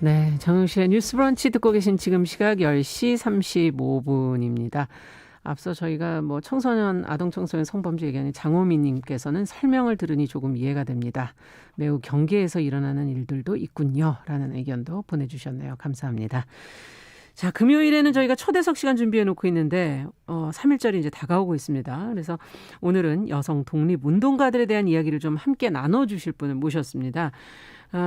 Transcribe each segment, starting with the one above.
네, 정영실의 뉴스 브런치 듣고 계신 지금 시각 10시 35분입니다. 앞서 저희가 뭐 청소년, 아동청소년 성범죄 얘기하는 장호민님께서는 설명을 들으니 조금 이해가 됩니다. 매우 경계에서 일어나는 일들도 있군요. 라는 의견도 보내주셨네요. 감사합니다. 자, 금요일에는 저희가 초대석 시간 준비해 놓고 있는데 3일절이 이제 다가오고 있습니다. 그래서 오늘은 여성 독립운동가들에 대한 이야기를 좀 함께 나눠주실 분을 모셨습니다.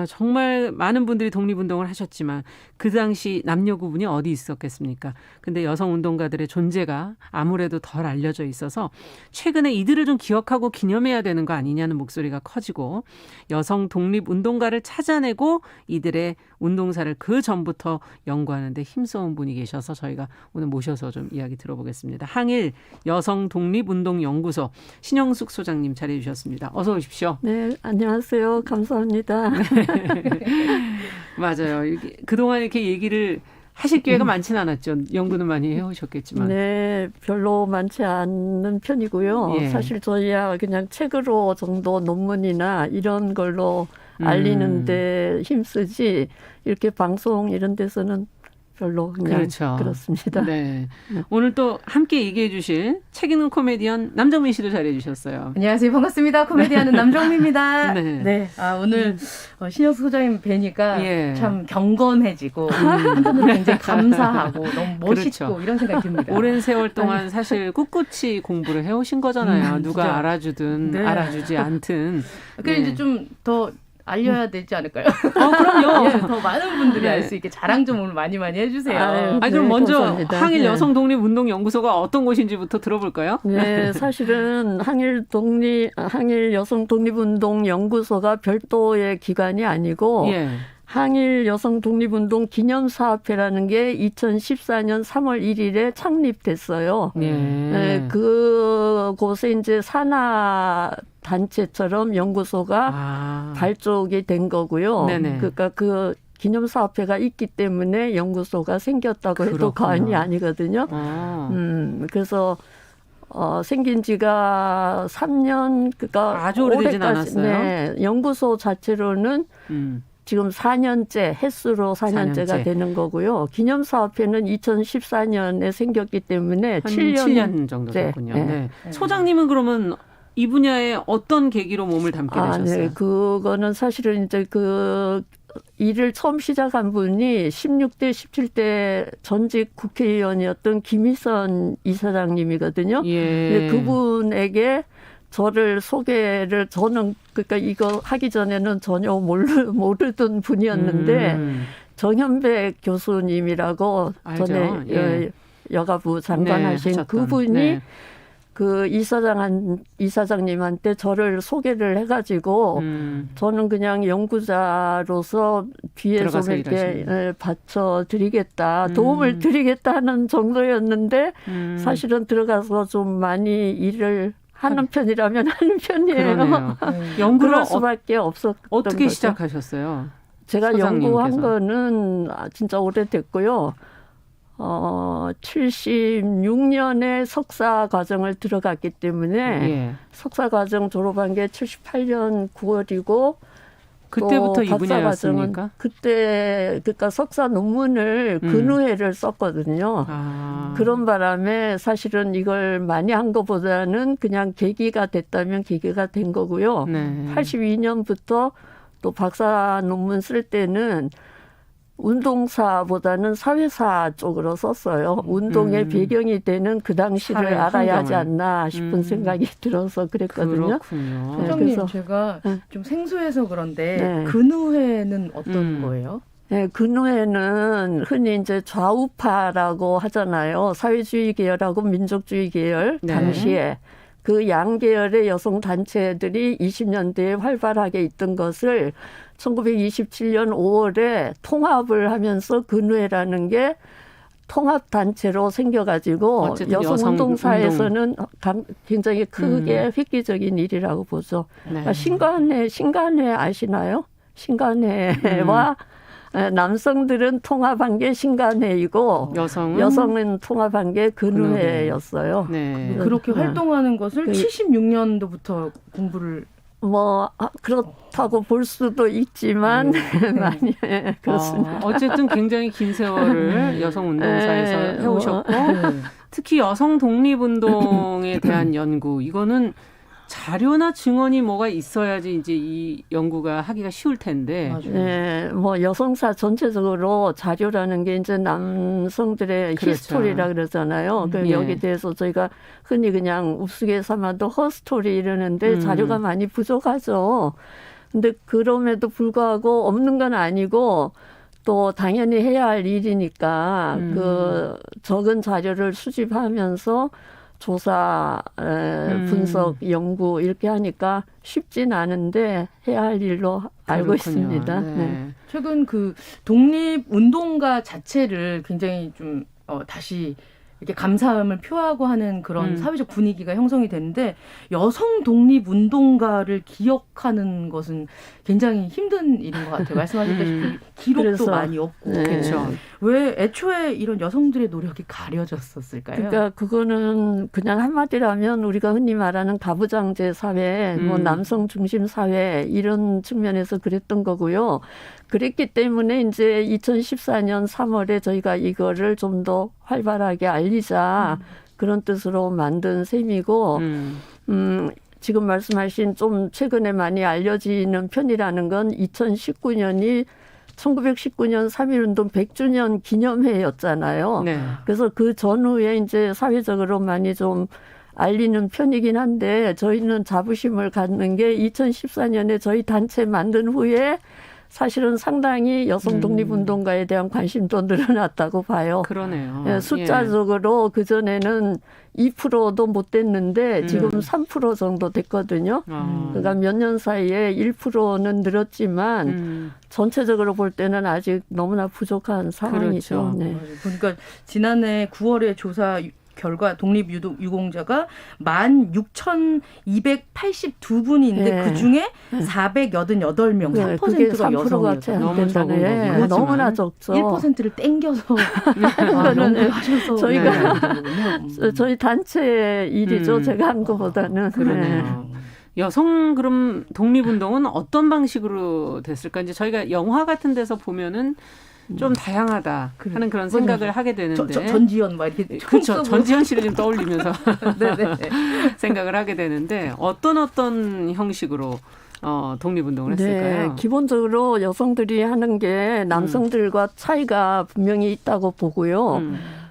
정말 많은 분들이 독립운동을 하셨지만 그 당시 남녀 구분이 어디 있었겠습니까? 근데 여성운동가들의 존재가 아무래도 덜 알려져 있어서 최근에 이들을 좀 기억하고 기념해야 되는 거 아니냐는 목소리가 커지고 여성 독립운동가를 찾아내고 이들의 운동사를 그 전부터 연구하는데 힘써온 분이 계셔서 저희가 오늘 모셔서 좀 이야기 들어보겠습니다. 항일 여성 독립운동연구소 신영숙 소장님 자리해 주셨습니다. 어서 오십시오. 네, 안녕하세요. 감사합니다. 맞아요. 그동안 이렇게 얘기를 하실 기회가 많지는 않았죠. 연구는 많이 해오셨겠지만. 네, 별로 많지 않는 편이고요. 예. 사실 저희야 그냥 책으로 정도 논문이나 이런 걸로 알리는데 힘쓰지 이렇게 방송 이런 데서는 별로 그냥 그렇죠. 그렇습니다. 네. 오늘 또 함께 얘기해 주실 책 읽는 코미디언 남정민 씨도 자리해 주셨어요. 안녕하세요. 반갑습니다. 코미디언은 남정미입니다. 네. 네. 오늘 신영수 소장님 뵈니까 예. 참 경건해지고 한편으로 굉장히 감사하고 너무 멋있고 그렇죠. 이런 생각이 듭니다. 오랜 세월 동안 사실 꿋꿋이 공부를 해오신 거잖아요. 누가 진짜. 알아주든 네. 알아주지 않든. 그래 이제 좀 더 알려야 되지 않을까요? 그럼요. 예, 더 많은 분들이 네. 알 수 있게 자랑 좀 오늘 많이 해주세요. 아유, 아니, 그럼 네, 먼저 감사합니다. 항일 네. 여성독립운동연구소가 어떤 곳인지부터 들어볼까요? 네, 사실은 항일 여성 독립운동 연구소가 별도의 기관이 아니고 예. 항일 여성 독립운동 기념사업회라는 게 2014년 3월 1일에 창립됐어요. 예. 네, 그곳에 이제 산하 단체처럼 연구소가 발족이 된 거고요. 네네. 그러니까 그 기념사업회가 있기 때문에 연구소가 생겼다고 해도 그렇구나. 과언이 아니거든요. 그래서 생긴 지가 3년, 그러니까 아주 오래되진 올해까지, 않았어요. 네, 연구소 자체로는 지금 4년째, 횟수로 4년째가 4년째. 되는 거고요. 기념사업회는 2014년에 생겼기 때문에 한 7년 7년 정도 됐군요. 네. 네. 소장님은 그러면 이 분야에 어떤 계기로 몸을 담게 되셨어요? 네. 그거는 사실은 이제 그 일을 처음 시작한 분이 16대, 17대 전직 국회의원이었던 김희선 이사장님이거든요. 예. 근데 그분에게 저를 소개를 저는 그러니까 이거 하기 전에는 전혀 모르던 분이었는데 정현백 교수님이라고 알죠. 전에 예. 여가부 장관 하신 하셨던. 그분이 네. 그 이사장님한테 저를 소개를 해가지고 저는 그냥 연구자로서 뒤에서 들어가서 이렇게 받쳐드리겠다, 도움을 드리겠다 하는 정도였는데 사실은 들어가서 좀 많이 일을 하는 편이라면 하는 편이에요. 그러네요. 연구를 그럴 수밖에 없었던 어떻게 거죠. 시작하셨어요? 제가 소장님께서. 연구한 거는 진짜 오래됐고요. 76년에 석사 과정을 들어갔기 때문에 예. 석사 과정 졸업한 게 78년 9월이고 그때부터 이 분야였습니까? 그때 그러니까 석사 논문을 근우회를 썼거든요. 그런 바람에 사실은 이걸 많이 한 것보다는 그냥 계기가 됐다면 계기가 된 거고요. 네. 82년부터 또 박사 논문 쓸 때는 운동사보다는 사회사 쪽으로 썼어요. 운동의 배경이 되는 그 당시를 사회 알아야 하지 환경을. 않나 싶은 생각이 들어서 그랬거든요. 그렇군요. 네, 소장님 그래서- 제가 좀 생소해서 그런데 네. 근우회는 어떤 거예요? 네, 근우회는 흔히 이제 좌우파라고 하잖아요. 사회주의 계열하고 민족주의 계열 네. 당시에 그 양계열의 여성 단체들이 20년대에 활발하게 있던 것을 1927년 5월에 통합을 하면서 근우회라는 게 통합단체로 생겨가지고 어쨌든 여성운동사에서는 굉장히 크게 획기적인 일이라고 보죠. 네. 그러니까 신간회 아시나요? 신간회와 남성들은 통합한 게 신간회이고 여성은 통합한 게 근우회였어요. 네. 그렇게 활동하는 것을 76년도부터 공부를 그렇다고 볼 수도 있지만 많이 그렇습니다. 어쨌든 굉장히 긴 세월을 여성운동사에서 해오셨고 특히 여성 독립운동에 대한 연구 이거는 자료나 증언이 뭐가 있어야지 이제 이 연구가 하기가 쉬울 텐데. 네, 여성사 전체적으로 자료라는 게 이제 남성들의 그렇죠. 히스토리라 그러잖아요. 예. 여기에 대해서 저희가 흔히 그냥 우스갯소리도 허스토리 이러는데 자료가 많이 부족하죠. 근데 그럼에도 불구하고 없는 건 아니고 또 당연히 해야 할 일이니까 그 적은 자료를 수집하면서 조사, 분석, 연구 이렇게 하니까 쉽진 않은데 해야 할 일로 알고 있습니다. 네. 네. 최근 그 독립운동가 자체를 굉장히 좀 다시 이렇게 감사함을 표하고 하는 그런 사회적 분위기가 형성이 되는데 여성 독립운동가를 기억하는 것은 굉장히 힘든 일인 것 같아요. 말씀하셨다시피 기록도 많이 없고. 네. 그렇죠. 왜 애초에 이런 여성들의 노력이 가려졌었을까요? 그러니까 그거는 그냥 한마디로 하면 우리가 흔히 말하는 가부장제 사회, 남성 중심 사회 이런 측면에서 그랬던 거고요. 그랬기 때문에 이제 2014년 3월에 저희가 이거를 좀 더 활발하게 알리자 그런 뜻으로 만든 셈이고 지금 말씀하신 좀 최근에 많이 알려지는 편이라는 건 2019년이 1919년 3.1운동 100주년 기념해였잖아요. 네. 그래서 그 전후에 이제 사회적으로 많이 좀 알리는 편이긴 한데 저희는 자부심을 갖는 게 2014년에 저희 단체 만든 후에 사실은 상당히 여성 독립운동가에 대한 관심도 늘어났다고 봐요. 그러네요. 예, 숫자적으로 그전에는 2%도 못 됐는데 지금 3% 정도 됐거든요. 그러니까 몇 년 사이에 1%는 늘었지만 전체적으로 볼 때는 아직 너무나 부족한 상황이죠. 그렇죠. 네. 그러니까 지난해 9월에 조사 결과 독립유공자가 16,282분인데 네. 그중에 488명, 3%가 그게 3%가 여성이었어요. 채 안 너무 적은 된다네. 거구나. 너무나 적죠. 1%를 땡겨서 하셔서 저희가 네. 저희 단체 일이죠. 제가 한 것보다는. 그러네요. 여성 그럼 독립운동은 어떤 방식으로 됐을까? 이제 저희가 영화 같은 데서 보면은 좀 다양하다 하는 그런 생각을 하게 되는데. 전지현 막 이렇게. 그렇죠. 전지현 씨를 지금 떠올리면서 네네. 생각을 하게 되는데 어떤 형식으로 독립운동을 했을까요? 네, 기본적으로 여성들이 하는 게 남성들과 차이가 분명히 있다고 보고요.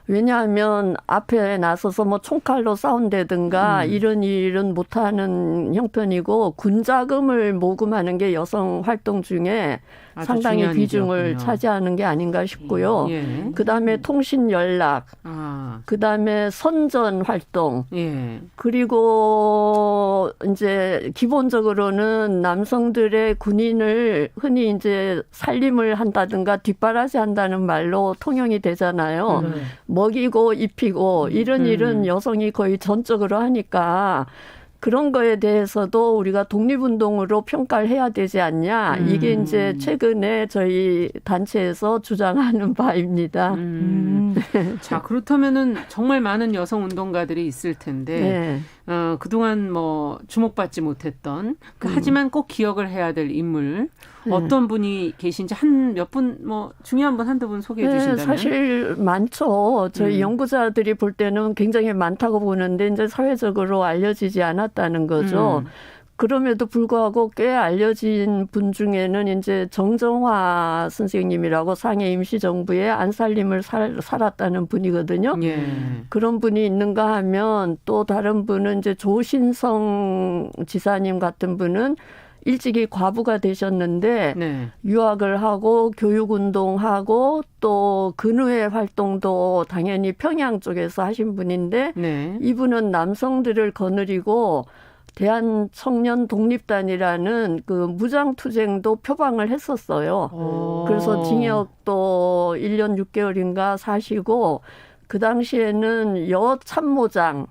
왜냐하면 앞에 나서서 뭐 총칼로 싸운다든가 이런 일은 못하는 형편이고 군자금을 모금하는 게 여성 활동 중에 상당히 비중을 일이었군요. 차지하는 게 아닌가 싶고요. 예. 그다음에 통신 연락, 그다음에 선전 활동, 예. 그리고 이제 기본적으로는 남성들의 군인을 흔히 이제 살림을 한다든가 뒷바라지 한다는 말로 통용이 되잖아요. 먹이고 입히고 이런 일은 여성이 거의 전적으로 하니까 그런 거에 대해서도 우리가 독립운동으로 평가를 해야 되지 않냐. 이게 이제 최근에 저희 단체에서 주장하는 바입니다. 자, 그렇다면은 정말 많은 여성 운동가들이 있을 텐데, 그동안 뭐 주목받지 못했던, 하지만 꼭 기억을 해야 될 인물, 어떤 분이 계신지 몇 분, 뭐 중요한 분 한두 분 소개해 주신다면. 사실 많죠. 저희 연구자들이 볼 때는 굉장히 많다고 보는데 이제 사회적으로 알려지지 않았다는 거죠. 그럼에도 불구하고 꽤 알려진 분 중에는 이제 정정화 선생님이라고 상해 임시정부에 안살림을 살았다는 분이거든요. 예. 그런 분이 있는가 하면 또 다른 분은 이제 조신성 지사님 같은 분은 일찍이 과부가 되셨는데 유학을 하고 교육운동하고 또 근후회 활동도 당연히 평양 쪽에서 하신 분인데 이분은 남성들을 거느리고 대한청년 독립단이라는 그 무장투쟁도 표방을 했었어요. 그래서 징역도 1년 6개월인가 사시고 그 당시에는 여참모장,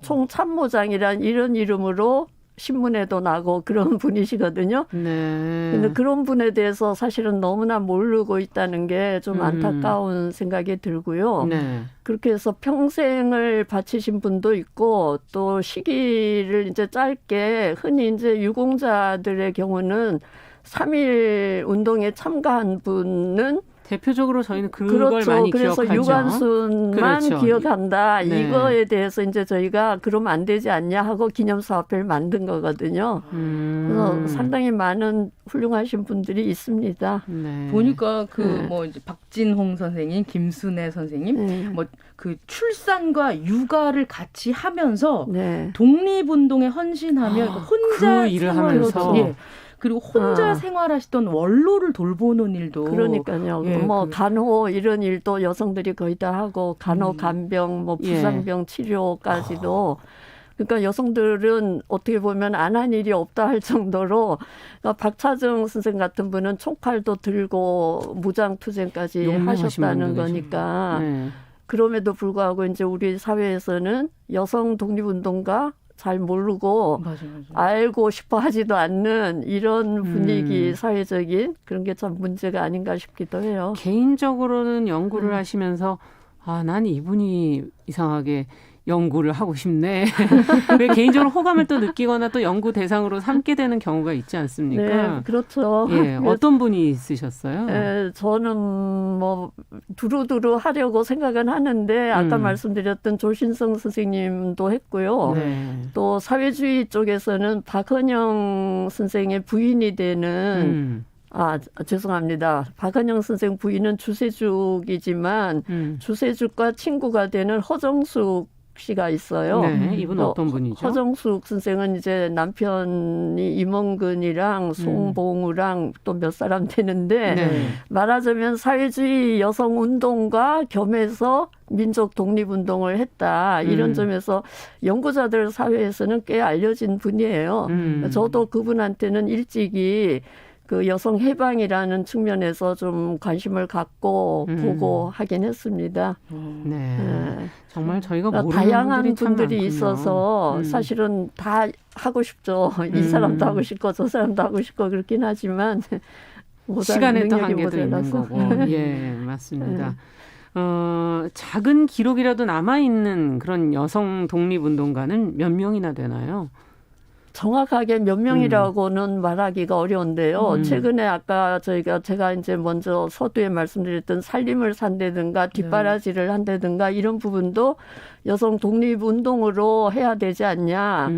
총참모장이란 이런 이름으로 신문에도 나고 그런 분이시거든요. 네. 근데 그런 분에 대해서 사실은 너무나 모르고 있다는 게 좀 안타까운 생각이 들고요. 네. 그렇게 해서 평생을 바치신 분도 있고 또 시기를 이제 짧게 흔히 이제 유공자들의 경우는 3.1 운동에 참가한 분은 대표적으로 저희는 그걸 그렇죠. 많이 그래서 기억하죠. 유관순만 그렇죠. 기억한다. 네. 이거에 대해서 이제 저희가 그러면 안 되지 않냐 하고 기념사업회를 만든 거거든요. 그래서 상당히 많은 훌륭하신 분들이 있습니다. 네. 보니까 뭐 이제 박진홍 선생님, 김순애 선생님, 뭐 그 출산과 육아를 같이 하면서 독립운동에 헌신하며 혼자 그 일을 하면서. 예. 그리고 혼자 생활하시던 원로를 돌보는 일도. 그러니까요. 예, 뭐 간호 이런 일도 여성들이 거의 다 하고 간호, 간병, 뭐 부산병 치료까지도. 그러니까 여성들은 어떻게 보면 안 한 일이 없다 할 정도로 그러니까 박차정 선생 같은 분은 총칼도 들고 무장투쟁까지 하셨다는 거니까. 네. 그럼에도 불구하고 이제 우리 사회에서는 여성 독립운동가 잘 모르고 맞아. 알고 싶어 하지도 않는 이런 분위기 사회적인 그런 게 참 문제가 아닌가 싶기도 해요. 개인적으로는 연구를 하시면서 난 이분이 이상하게 연구를 하고 싶네. 왜 개인적으로 호감을 또 느끼거나 또 연구 대상으로 삼게 되는 경우가 있지 않습니까? 네, 그렇죠. 예, 어떤 분이 있으셨어요? 저는 뭐 두루두루 하려고 생각은 하는데 아까 말씀드렸던 조신성 선생님도 했고요. 네. 또 사회주의 쪽에서는 박헌영 선생의 부인이 되는 죄송합니다. 박헌영 선생 부인은 주세죽이지만 주세죽과 친구가 되는 허정숙 씨가 있어요. 네, 이분은 어떤 분이죠? 허정숙 선생은 이제 남편이 임원근이랑 송봉우랑 또 몇 사람 되는데 말하자면 사회주의 여성운동과 겸해서 민족 독립운동을 했다. 이런 점에서 연구자들 사회에서는 꽤 알려진 분이에요. 저도 그분한테는 일찍이 그 여성 해방이라는 측면에서 좀 관심을 갖고 보고 하긴 했습니다. 네. 정말 저희가 모르는 다양한 분들이 분들이 있어서 사실은 다 하고 싶죠. 이 사람도 하고 싶고 저 사람도 하고 싶고 그렇긴 하지만 시간의 또 한계도 있는 거고. 예, 맞습니다. 작은 기록이라도 남아있는 그런 여성 독립운동가는 몇 명이나 되나요? 정확하게 몇 명이라고는 말하기가 어려운데요. 최근에 아까 제가 이제 먼저 서두에 말씀드렸던 살림을 산다든가 뒷바라지를 한다든가 이런 부분도 여성 독립운동으로 해야 되지 않냐.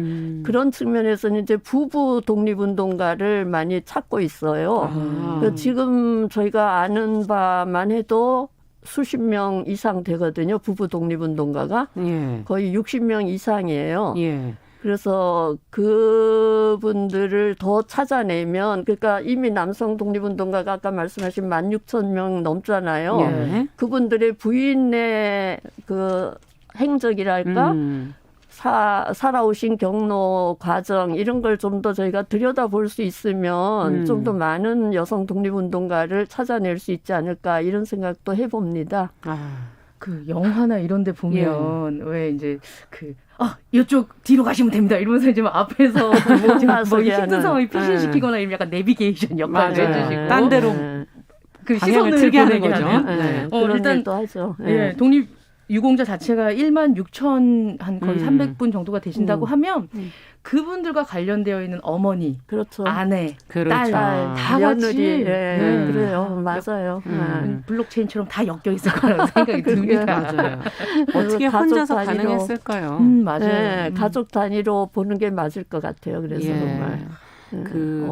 그런 측면에서는 이제 부부 독립운동가를 많이 찾고 있어요. 지금 저희가 아는 바만 해도 수십 명 이상 되거든요. 부부 독립운동가가. 거의 60명 이상이에요. 그래서 그분들을 더 찾아내면 그러니까 이미 남성 독립운동가가 아까 말씀하신 16,000명 넘잖아요. 그분들의 부인의 그 행적이랄까 살아오신 경로 과정 이런 걸 좀 더 저희가 들여다볼 수 있으면 좀 더 많은 여성 독립운동가를 찾아낼 수 있지 않을까 이런 생각도 해봅니다. 그 영화나 이런 데 보면 왜 이제 이쪽 뒤로 가시면 됩니다. 이러면서 이제 앞에서 뭐 힘든 상황이 피신시키거나 이런 약간 내비게이션 역할을 해주시고 딴 데로 그 시선을 틀게 하는 보내게 거죠. 하는. 그런 일단 일도 하죠. 독립 유공자 자체가 16,000 한 거의 300분 정도가 되신다고 하면 그분들과 관련되어 있는 어머니, 그렇죠. 아내, 그렇죠. 딸, 다 며느리, 같이 그래요. 맞아요. 블록체인처럼 다 엮여 있을 거라는 생각이 듭니다. 맞아요. 어떻게 혼자서 가능했을까요? 맞아요. 가족 단위로 보는 게 맞을 것 같아요. 그래서 정말.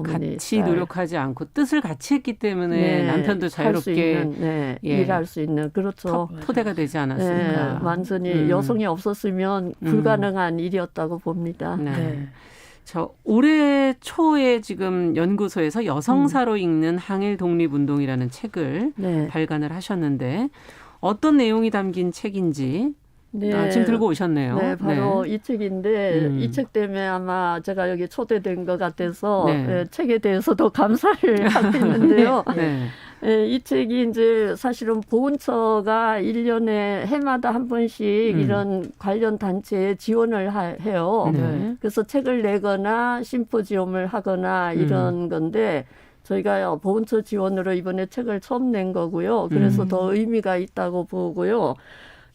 같이 노력하지 않고 뜻을 같이 했기 때문에 남편도 자유롭게 일할 수 있는 그렇죠. 토대가 되지 않았을까. 완전히 여성이 없었으면 불가능한 일이었다고 봅니다. 저 올해 초에 지금 연구소에서 여성사로 읽는 항일 독립운동이라는 책을 발간을 하셨는데 어떤 내용이 담긴 책인지 지금 들고 오셨네요. 네, 바로 이 책인데 이 책 때문에 아마 제가 여기 초대된 것 같아서 책에 대해서도 감사를 하고 있는데요. 예, 이 책이 이제 사실은 보훈처가 1년에 해마다 한 번씩 이런 관련 단체에 지원을 해요. 네. 그래서 책을 내거나 심포지엄을 하거나 이런 건데 저희가 보훈처 지원으로 이번에 책을 처음 낸 거고요. 그래서 더 의미가 있다고 보고요.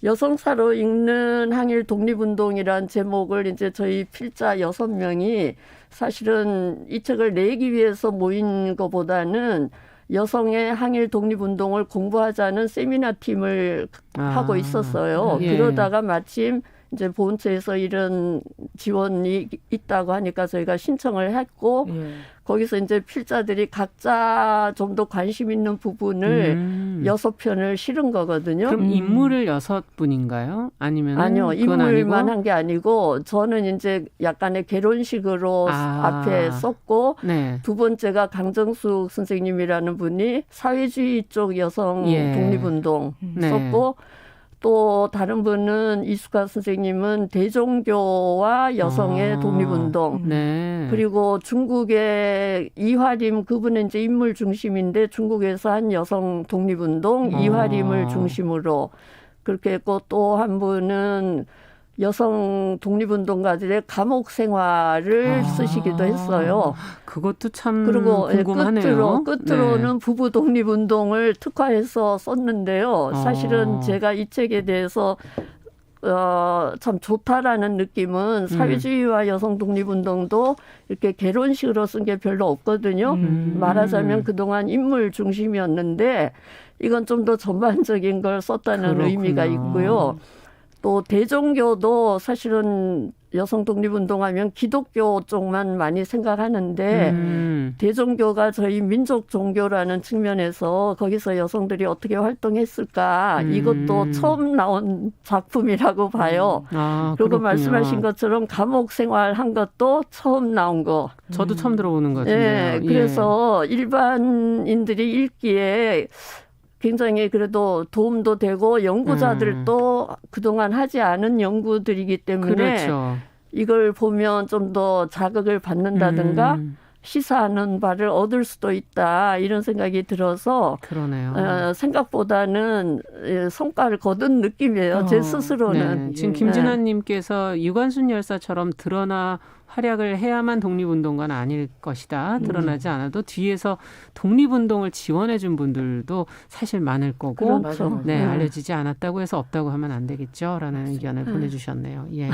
여성사로 읽는 항일 독립운동이란 제목을 이제 저희 필자 6명이 사실은 이 책을 내기 위해서 모인 것보다는 여성의 항일 독립운동을 공부하자는 세미나 팀을 하고 있었어요. 예. 그러다가 마침 이제 보훈처에서 이런 지원이 있다고 하니까 저희가 신청을 했고 거기서 이제 필자들이 각자 좀 더 관심 있는 부분을 6편을 실은 거거든요. 그럼 인물을 6분인가요? 아니면 아니요, 인물만 아니고? 한 게 아니고 저는 이제 약간의 개론식으로 앞에 썼고 네. 두 번째가 강정숙 선생님이라는 분이 사회주의 쪽 여성 예. 독립운동 네. 썼고 또 다른 분은 이수가 선생님은 대종교와 여성의 독립운동. 네. 그리고 중국의 이화림 그분은 이제 인물 중심인데 중국에서 한 여성 독립운동 이화림을 중심으로 그렇게 했고 또 한 분은 여성 독립운동가들의 감옥 생활을 쓰시기도 했어요. 그것도 참 그리고 궁금하네요. 끝으로는 네. 부부 독립운동을 특화해서 썼는데요. 사실은 제가 이 책에 대해서 참 좋다라는 느낌은 사회주의와 여성 독립운동도 이렇게 개론식으로 쓴 게 별로 없거든요. 말하자면 그동안 인물 중심이었는데 이건 좀 더 전반적인 걸 썼다는 그렇구나. 의미가 있고요. 또 대종교도 사실은 여성 독립운동하면 기독교 쪽만 많이 생각하는데 대종교가 저희 민족 종교라는 측면에서 거기서 여성들이 어떻게 활동했을까 이것도 처음 나온 작품이라고 봐요. 그리고 그렇군요. 말씀하신 것처럼 감옥 생활한 것도 처음 나온 거. 저도 처음 들어보는 거죠. 네, 그래서 일반인들이 읽기에 굉장히 그래도 도움도 되고 연구자들도 그동안 하지 않은 연구들이기 때문에 그렇죠. 이걸 보면 좀 더 자극을 받는다든가 시사하는 바를 얻을 수도 있다 이런 생각이 들어서 그러네요. 생각보다는 성과를 거둔 느낌이에요. 제 스스로는. 네. 지금 김진환님께서 유관순 열사처럼 드러나 활약을 해야만 독립운동가는 아닐 것이다. 드러나지 않아도 뒤에서 독립운동을 지원해 준 분들도 사실 많을 거고 그렇죠. 네, 알려지지 않았다고 해서 없다고 하면 안 되겠죠. 라는 의견을 보내주셨네요. 예.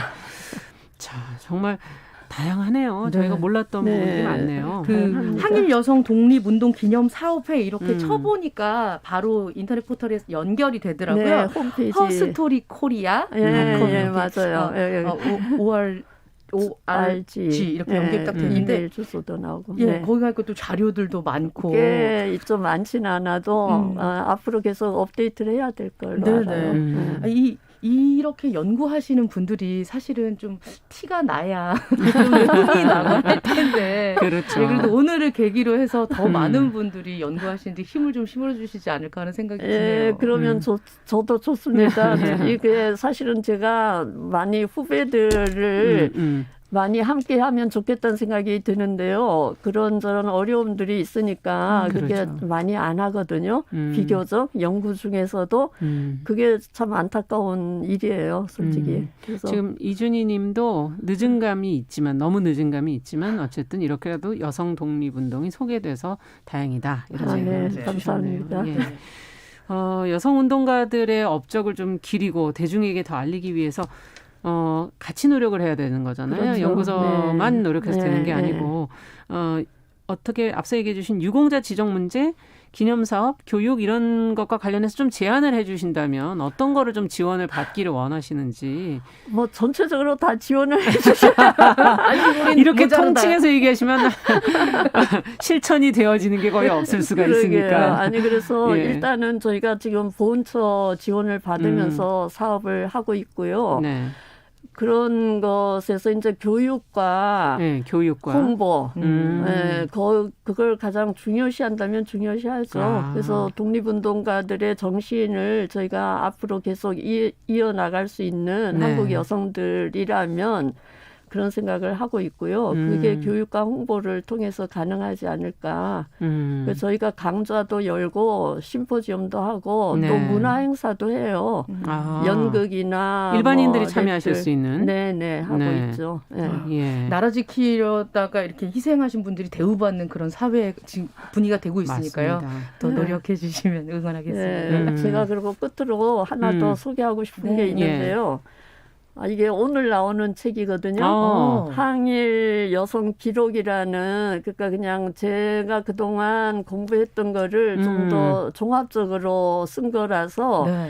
자, 정말 다양하네요. 저희가 몰랐던 부분이 많네요. 그 항일 여성 독립 운동 기념 사업회 이렇게 쳐보니까 바로 인터넷 포털에서 연결이 되더라고요. 네, 홈페이지. 허스토리 코리아. 예, 맞아요. 5월 ORG 이렇게 연결 딱 되는데 이메일 주소도 나오고. 예, 거기 가니까 또 자료들도 많고. 꽤 좀 많지는 않아도 앞으로 계속 업데이트를 해야 될 걸로 알아요. 이렇게 연구하시는 분들이 사실은 좀 티가 나야 좀 내용이 나고 할 텐데. 그렇죠. 네, 그래도 오늘을 계기로 해서 더 많은 분들이 연구하시는데 힘을 좀 심어주시지 않을까 하는 생각이 드네요. 예, 그러면 저도 좋습니다. 이게 사실은 제가 많이 후배들을 많이 함께 하면 좋겠다는 생각이 드는데요. 그런저런 어려움들이 있으니까 그게 그렇죠. 많이 안 하거든요. 비교적 연구 중에서도 그게 참 안타까운 일이에요. 솔직히. 그래서 지금 이준희 님도 늦은 감이 있지만 너무 늦은 감이 있지만 어쨌든 이렇게라도 여성 독립운동이 소개돼서 다행이다. 이런 네, 생각을 감사합니다. 예. 여성 운동가들의 업적을 좀 기리고 대중에게 더 알리기 위해서 같이 노력을 해야 되는 거잖아요. 그렇죠. 연구소만 노력해서 되는 게 아니고 어떻게 앞서 얘기해 주신 유공자 지정 문제, 기념사업, 교육 이런 것과 관련해서 좀 제안을 해 주신다면 어떤 거를 좀 지원을 받기를 원하시는지. 뭐 전체적으로 다 지원을 해주셔야 이렇게 통칭해서 얘기하시면 실천이 되어지는 게 거의 없을 수가 있으니까. 아니 그래서 일단은 저희가 지금 보훈처 지원을 받으면서 사업을 하고 있고요. 네. 그런 것에서 이제 교육과 홍보, 그걸 가장 중요시한다면 중요시하죠. 그래서 독립운동가들의 정신을 저희가 앞으로 계속 이어나갈 수 있는 한국 여성들이라면 그런 생각을 하고 있고요. 그게 교육과 홍보를 통해서 가능하지 않을까. 그래서 저희가 강좌도 열고 심포지엄도 하고 네. 또 문화 행사도 해요. 연극이나 일반인들이 뭐 참여하실 수 있는. 네네 하고 네. 있죠. 네. 예. 나라 지키려다가 이렇게 희생하신 분들이 대우받는 그런 사회 분위기가 되고 있으니까요. 맞습니다. 더 노력해 주시면 응원하겠습니다. 네. 제가 그리고 끝으로 하나 더 소개하고 싶은 게 있는데요. 이게 오늘 나오는 책이거든요. 항일 여성 기록이라는, 그러니까 그냥 제가 그동안 공부했던 거를 좀 더 종합적으로 쓴 거라서 네.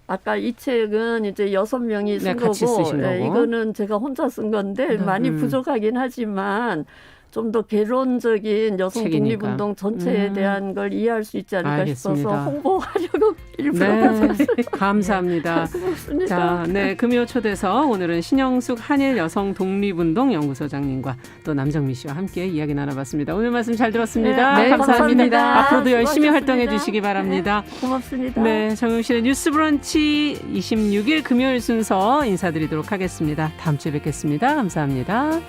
아까 이 책은 이제 6명이 쓴 같이 거고, 쓰신 거고. 이거는 제가 혼자 쓴 건데 많이 부족하긴 하지만 좀 더 개론적인 여성 책이니까. 독립운동 전체에 대한 걸 이해할 수 있지 않을까 알겠습니다. 싶어서 홍보하려고 일부러 네, 감사합니다. 고맙습니다. 자, 네, 금요 초대석 오늘은 신영숙 한일 여성 독립운동 연구소장님과 또 남정미 씨와 함께 이야기 나눠봤습니다. 오늘 말씀 잘 들었습니다. 네, 감사합니다. 앞으로도 열심히 수고하셨습니다. 활동해 주시기 바랍니다. 네, 고맙습니다. 네, 정용실의 뉴스브런치 26일 금요일 순서 인사드리도록 하겠습니다. 다음 주에 뵙겠습니다. 감사합니다.